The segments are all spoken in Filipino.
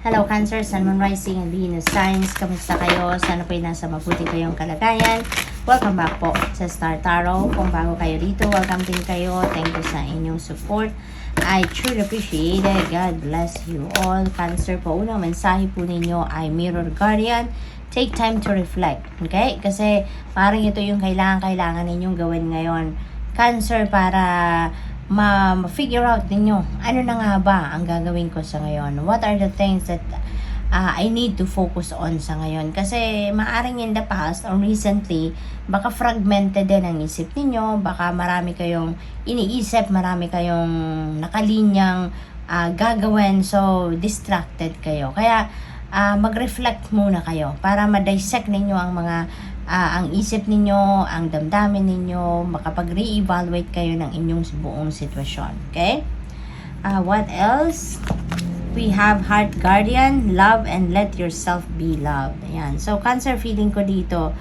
Hello Cancer, Sun, Moon, Rising, and Venus signs. Kamusta kayo? Sana po'y nasa mabuti kayong kalagayan. Welcome back po sa Star Tarot. Kung bago kayo dito, welcome din kayo. Thank you sa inyong support. I truly appreciate it. God bless you all. Cancer po, unang mensahe po ninyo ay Mirror Guardian. Take time to reflect. Okay? Kasi parang ito yung kailangan ninyong gawin ngayon. Cancer, para ma-figure out ninyo ano na nga ba ang gagawin ko sa ngayon, what are the things that I need to focus on sa ngayon, kasi maaring in the past or recently baka fragmented din ang isip ninyo, baka marami kayong iniisip, marami kayong nakalinyang gagawin, so distracted kayo, kaya mag-reflect muna kayo para ma-dissect ninyo ang mga ang isip ninyo, ang damdamin ninyo, makapag-re-evaluate kayo ng inyong buong sitwasyon. Okay? What else? We have Heart Guardian, love and let yourself be loved. Ayan. So, Cancer, feeling ko dito,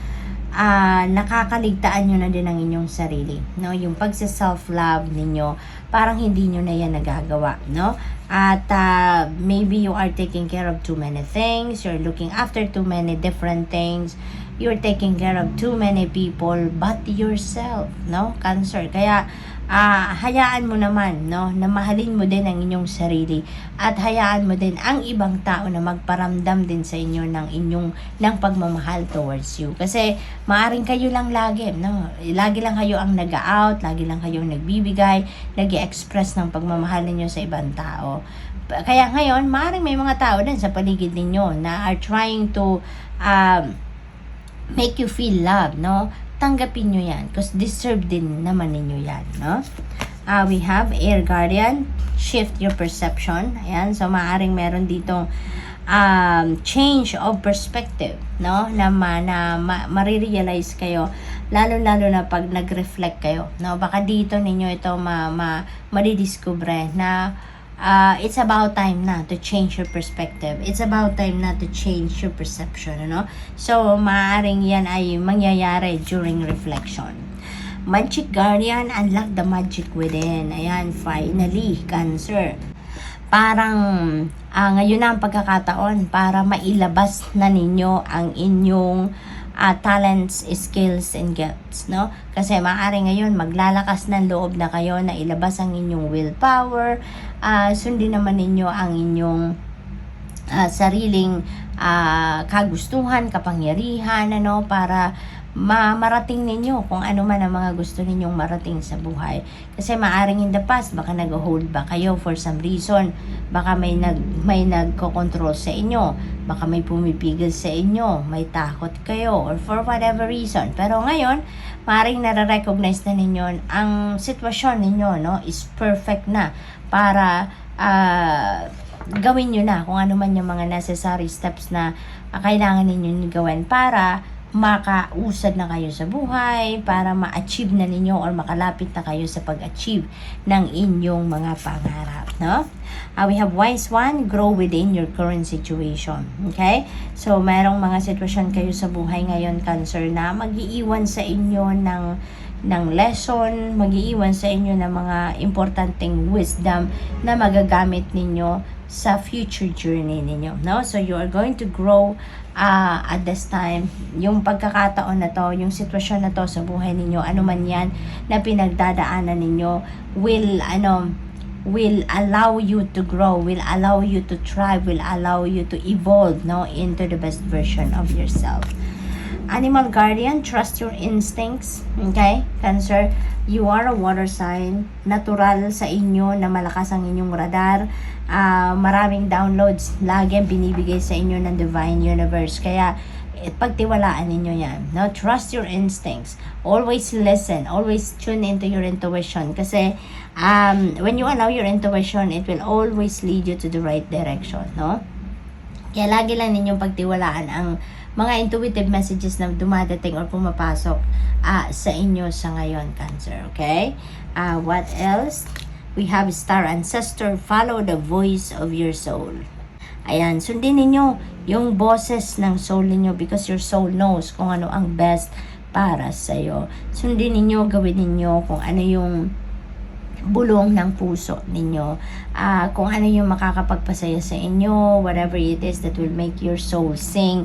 nakakaligtaan nyo na din ang inyong sarili. No? Yung pagsa-self-love ninyo, parang hindi nyo na yan nagagawa. No? At maybe you are taking care of too many things, you're looking after too many different things, you're taking care of too many people but yourself, no? Cancer. Kaya hayaan mo naman, no, na mahalin mo din ang inyong sarili at hayaan mo din ang ibang tao na magparamdam din sa inyo ng pagmamahal towards you. Kasi maaring kayo lang lagi, no? Lagi lang kayo ang nag-out, lagi lang kayong nagbibigay, nag-i-express ng pagmamahal ninyo sa ibang tao. Kaya ngayon, maaring may mga tao din sa paligid ninyo na are trying to make you feel love, no? Tanggapin nyo yan because deserve din naman ninyo yan, no? We have Air Guardian, shift your perception. Ayan, so maaring meron ditong change of perspective, no? Na marirealize kayo, lalo na pag nag-reflect kayo, no? Baka dito ninyo ito madidiscover na it's about time na to change your perspective. It's about time na to change your perception, ano? So, maaaring yan ay mangyayari during reflection. Magic Guardian, unlock the magic within. Ayan, finally, Cancer. Parang ngayon na ang pagkakataon para mailabas na ninyo ang inyong talents, skills, and gifts, no? Kasi maaari ngayon maglalakas ng loob na kayo na ilabas ang inyong willpower, sundin naman ninyo ang inyong sariling kagustuhan, kapangyarihan, ano, para marating ninyo kung ano man ang mga gusto ninyong marating sa buhay. Kasi maaring in the past, baka nag-hold back kayo for some reason. Baka may nagko-control sa inyo. Baka may pumipigil sa inyo. May takot kayo or for whatever reason. Pero ngayon, maaring nare-recognize na ninyo ang sitwasyon ninyo, no, is perfect na para gawin nyo na kung ano man yung mga necessary steps na kailangan ninyo gawin para makausad na kayo sa buhay, para ma-achieve na ninyo or makalapit na kayo sa pag-achieve ng inyong mga pangarap, no? We have Wise One, grow within your current situation. Okay? So, merong mga sitwasyon kayo sa buhay ngayon, Cancer, na mag-iiwan sa inyo ng lesson, mag-iiwan sa inyo ng mga importanteng wisdom na magagamit ninyo sa future journey ninyo, no? So, you are going to grow at this time. Yung pagkakataon na to, yung sitwasyon na to sa buhay ninyo, ano man yan na pinagdadaanan ninyo, will allow you to grow, will allow you to thrive, will allow you to evolve, no, into the best version of yourself. Animal Guardian, trust your instincts. Okay? Cancer, you are a water sign. Natural sa inyo na malakas ang inyong radar. Maraming downloads lagi binibigay sa inyo ng Divine Universe. Kaya, pagtiwalaan ninyo yan. No? Trust your instincts. Always listen. Always tune into your intuition. Kasi, when you allow your intuition, it will always lead you to the right direction. No? Kaya lagi lang ninyong pagtiwalaan ang mga intuitive messages na dumadating or pumapasok sa inyo sa ngayon, Cancer. Okay? What else? We have Star Ancestor, follow the voice of your soul. Ayan, sundin ninyo yung boses ng soul ninyo because your soul knows kung ano ang best para sa'yo. Sundin ninyo, gawin ninyo kung ano yung bulong ng puso ninyo. Kung ano yung makakapagpasaya sa inyo, whatever it is that will make your soul sing,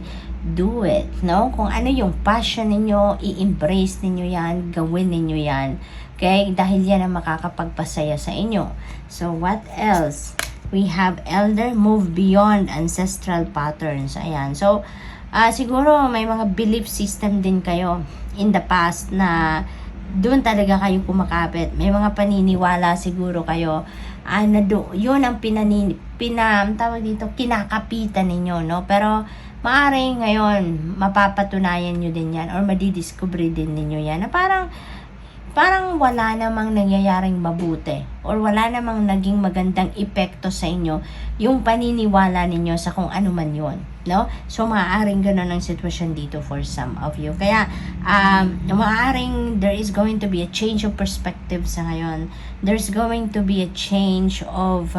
do it, no? Kung ano yung passion ninyo, i-embrace ninyo yan, gawin ninyo yan. Okay? Dahil yan ang makakapagpasaya sa inyo. So, what else? We have elder, move beyond ancestral patterns. Ayan. So, siguro may mga belief system din kayo in the past na doon talaga kayo kumakapit. May mga paniniwala siguro kayo na yun ang tawag dito, kinakapitan ninyo, no? Pero maaaring ngayon mapapatunayan nyo din yan or madidiscover din ninyo yan na parang wala namang nangyayaring mabuti or wala namang naging magandang epekto sa inyo yung paniniwala ninyo sa kung ano man yun, no? So, maaaring ganun ang sitwasyon dito for some of you. Kaya, maaaring there is going to be a change of perspective sa ngayon. There's going to be a change of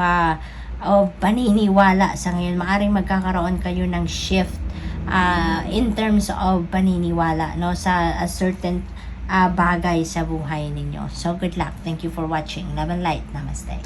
paniniwala sa ngayon. Maaaring magkakaroon kayo ng shift in terms of paniniwala, no, sa a certain bagay sa buhay ninyo. So, good luck. Thank you for watching. Love and light. Namaste.